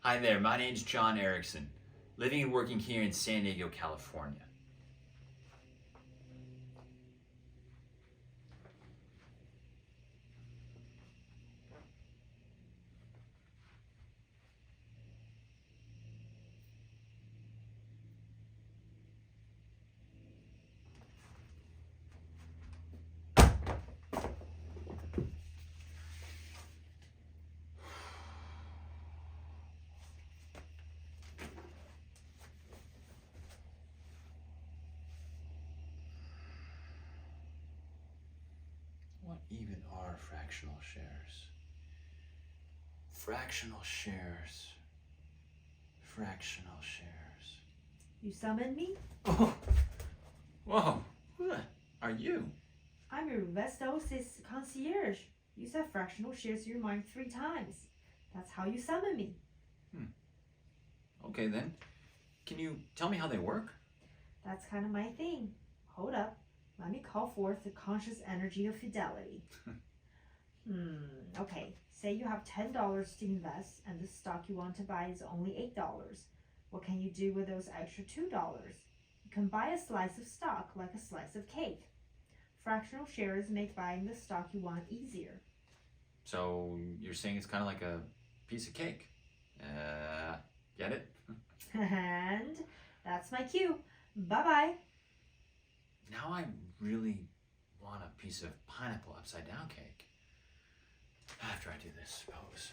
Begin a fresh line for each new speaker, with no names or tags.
Hi there, my name's John Erickson, living and working here in San Diego, California. What even are fractional shares? Fractional shares. Fractional shares.
You summoned me?
Oh, whoa, who the are you?
I'm your Vestos' concierge. You said fractional shares in your mind 3 times. That's how you summon me.
Okay then, can you tell me how they work?
That's kind of my thing. Hold up. Let me call forth the conscious energy of Fidelity. Okay. Say you have $10 to invest and the stock you want to buy is only $8. What can you do with those extra $2? You can buy a slice of stock like a slice of cake. Fractional shares make buying the stock you want easier.
So you're saying it's kind of like a piece of cake. Get it?
And that's my cue. Bye-bye.
Now I really want a piece of pineapple upside down cake. After I do this pose.